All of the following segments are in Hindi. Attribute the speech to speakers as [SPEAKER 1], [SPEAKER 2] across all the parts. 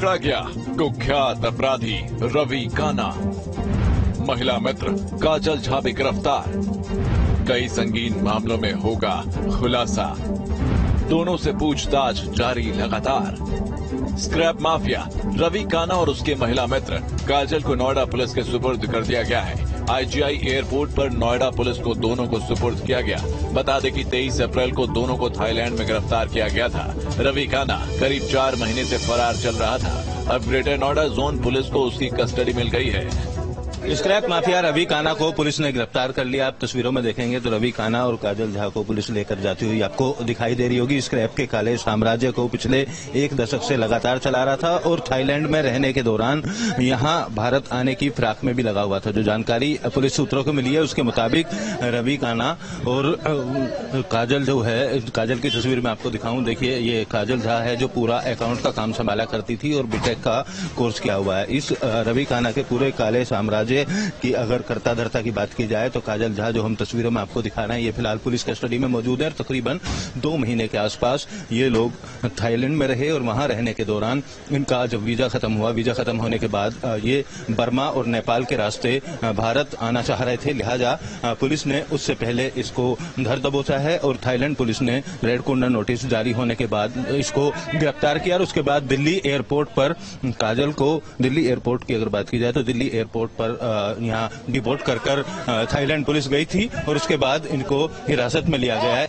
[SPEAKER 1] पकड़ा गया कुख्यात अपराधी रवि काना। महिला मित्र काजल झा भी गिरफ्तार। कई संगीन मामलों में होगा खुलासा। दोनों से पूछताछ जारी लगातार। स्क्रैप माफिया रवि काना और उसके महिला मित्र काजल को नोएडा पुलिस के सुपुर्द कर दिया गया है। आईजीआई एयरपोर्ट पर नोएडा पुलिस को दोनों को सुपुर्द किया गया। बता दें कि 23 अप्रैल को दोनों को थाईलैंड में गिरफ्तार किया गया था। रवि काना करीब 4 महीने से फरार चल रहा था। अब ग्रेटर नोएडा जोन पुलिस को उसकी कस्टडी मिल गई है।
[SPEAKER 2] स्क्रैप माफिया रवि काना को पुलिस ने गिरफ्तार कर लिया। आप तस्वीरों में देखेंगे तो रवि काना और काजल झा को पुलिस लेकर जाती हुई आपको दिखाई दे रही होगी। स्क्रैप के काले साम्राज्य को पिछले 1 दशक से लगातार चला रहा था और थाईलैंड में रहने के दौरान यहां भारत आने की फिराक में भी लगा हुआ था। जो जानकारी पुलिस सूत्रों को मिली है उसके मुताबिक रवि काना और काजल जो है, काजल की तस्वीर में आपको दिखाऊं, देखिए ये काजल झा है जो पूरा अकाउंट का काम संभाला करती थी और बीटेक का कोर्स किया हुआ है। इस रवि काना के पूरे काले साम्राज्य की अगर कर्ता धर्ता की बात की जाए तो काजल झा जो हम तस्वीरों में आपको दिखा रहे हैं ये फिलहाल पुलिस कस्टडी में मौजूद है। तकरीबन 2 महीने के आसपास ये लोग थाईलैंड में रहे और वहां रहने के दौरान इनका जब वीजा खत्म हुआ, वीजा खत्म होने के बाद ये बर्मा और नेपाल के रास्ते भारत आना चाह रहे थे। लिहाजा पुलिस ने उससे पहले इसको धर दबोचा है और थाईलैंड पुलिस ने रेड कॉर्नर नोटिस जारी होने के बाद इसको गिरफ्तार किया और उसके बाद दिल्ली एयरपोर्ट पर काजल को, दिल्ली एयरपोर्ट की अगर बात की जाए तो दिल्ली एयरपोर्ट पर यहाँ डिपोर्ट कर थाईलैंड पुलिस गई थी और उसके बाद इनको हिरासत में लिया गया है।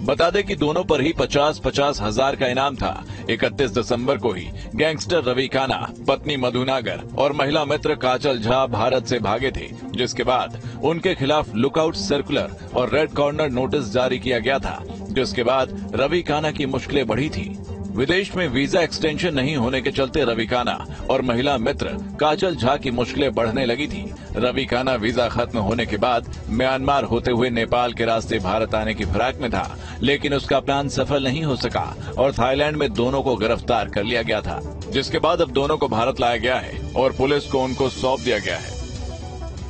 [SPEAKER 1] बता दें कि दोनों पर ही 50-50 हजार का इनाम था। 31 दिसंबर को ही गैंगस्टर रवि काना, पत्नी मधु नागर और महिला मित्र काजल झा भारत से भागे थे, जिसके बाद उनके खिलाफ लुकआउट सर्कुलर और रेड कॉर्नर नोटिस जारी किया गया था। जिसके बाद रवि काना की मुश्किलें बढ़ी थी। विदेश में वीजा एक्सटेंशन नहीं होने के चलते रवि काना और महिला मित्र काजल झा की मुश्किलें बढ़ने लगी थी। रवि काना वीजा खत्म होने के बाद म्यांमार होते हुए नेपाल के रास्ते भारत आने की फिराक में था, लेकिन उसका प्लान सफल नहीं हो सका और थाईलैंड में दोनों को गिरफ्तार कर लिया गया था। जिसके बाद अब दोनों को भारत लाया गया है और पुलिस को उनको सौंप दिया गया है।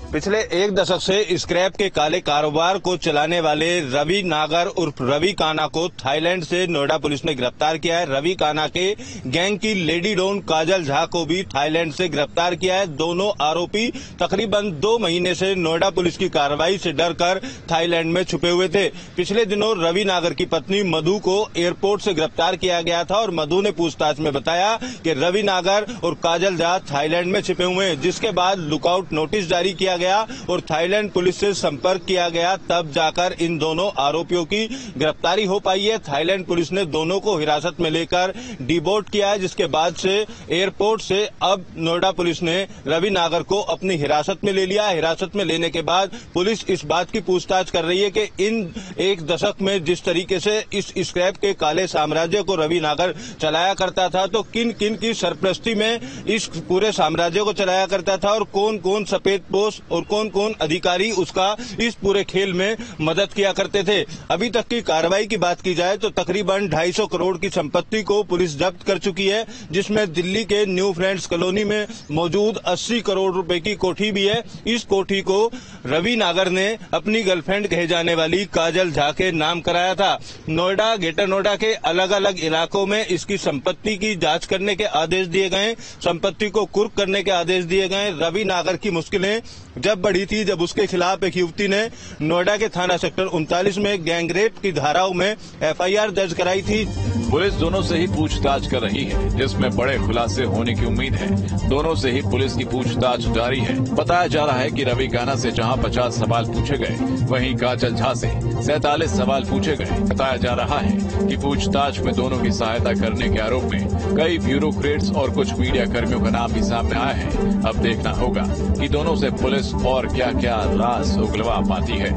[SPEAKER 2] पिछले 1 दशक से स्क्रैप के काले कारोबार को चलाने वाले रवि नागर उर्फ रवि काना को थाईलैंड से नोएडा पुलिस ने गिरफ्तार किया है। रवि काना के गैंग की लेडी डॉन काजल झा को भी थाईलैंड से गिरफ्तार किया है। दोनों आरोपी तकरीबन 2 महीने से नोएडा पुलिस की कार्रवाई से डरकर थाईलैंड में छुपे हुए थे। पिछले दिनों रवि नागर की पत्नी मधु को एयरपोर्ट से गिरफ्तार किया गया था और मधु ने पूछताछ में बताया कि रवि नागर और काजल झा थाईलैंड में छिपे हुए हैं, जिसके बाद लुकआउट नोटिस जारी किया गया और थाईलैंड पुलिस से संपर्क किया गया। तब जाकर इन दोनों आरोपियों की गिरफ्तारी हो पाई है। थाईलैंड पुलिस ने दोनों को हिरासत में लेकर डिपोर्ट किया है, जिसके बाद से एयरपोर्ट से अब नोएडा पुलिस ने रवि नागर को अपनी हिरासत में ले लिया। हिरासत में लेने के बाद पुलिस इस बात की पूछताछ कर रही है कि इन 1 दशक में जिस तरीके से इस स्क्रैप के काले साम्राज्य को रवि नागर चलाया करता था तो किन किन की सरपरस्ती में इस पूरे साम्राज्य को चलाया करता था और कौन कौन सफेद पोश और कौन कौन अधिकारी उसका इस पूरे खेल में मदद किया करते थे। अभी तक की कार्रवाई की बात की जाए तो तकरीबन 250 करोड़ की संपत्ति को पुलिस जब्त कर चुकी है, जिसमें दिल्ली के न्यू फ्रेंड्स कॉलोनी में मौजूद 80 करोड़ रुपए की कोठी भी है। इस कोठी को रवि नागर ने अपनी गर्लफ्रेंड कहे जाने वाली काजल झा के नाम कराया था। नोएडा, ग्रेटर नोएडा के अलग अलग इलाकों में इसकी संपत्ति की जांच करने के आदेश दिए गए, संपत्ति को कुर्क करने के आदेश दिए गए। रवि नागर की मुश्किलें जब बढ़ी थी जब उसके खिलाफ एक युवती ने नोएडा के थाना सेक्टर 39 में गैंगरेप की धाराओं में FIR दर्ज कराई थी।
[SPEAKER 1] पुलिस दोनों से ही पूछताछ कर रही है, जिसमें बड़े खुलासे होने की उम्मीद है। दोनों से ही पुलिस की पूछताछ जारी है। बताया जा रहा है कि रवि काना से जहां 50 सवाल पूछे गए, वहीं काजल झा से 47 सवाल पूछे गए। बताया जा रहा है कि पूछताछ में दोनों की सहायता करने के आरोप में कई ब्यूरोक्रेट्स और कुछ मीडिया कर्मियों का नाम भी सामने आया है। अब देखना होगा कि दोनों से पुलिस और क्या क्या राज उगलवा पाती है।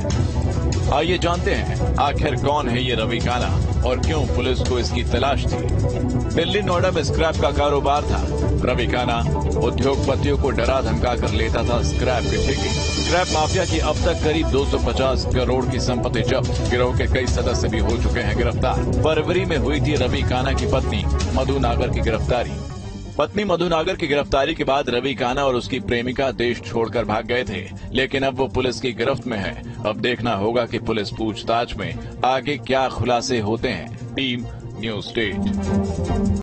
[SPEAKER 1] आइए जानते हैं आखिर कौन है ये रवि काना और क्यों पुलिस को इसकी तलाश थी। दिल्ली नोएडा में स्क्रैप का कारोबार था। रवि काना उद्योगपतियों को डरा धमका कर लेता था स्क्रैप के ठेके। स्क्रैप माफिया की अब तक करीब 250 करोड़ की संपत्ति जब्त। गिरोह के कई सदस्य भी हो चुके हैं गिरफ्तार। फरवरी में हुई थी रवि काना की पत्नी मधु नागर की गिरफ्तारी। पत्नी मधु नागर की गिरफ्तारी के बाद रवि काना और उसकी प्रेमिका देश छोड़कर भाग गए थे, लेकिन अब वो पुलिस की गिरफ्त में है। अब देखना होगा कि पुलिस पूछताछ में आगे क्या खुलासे होते हैं। Team news state.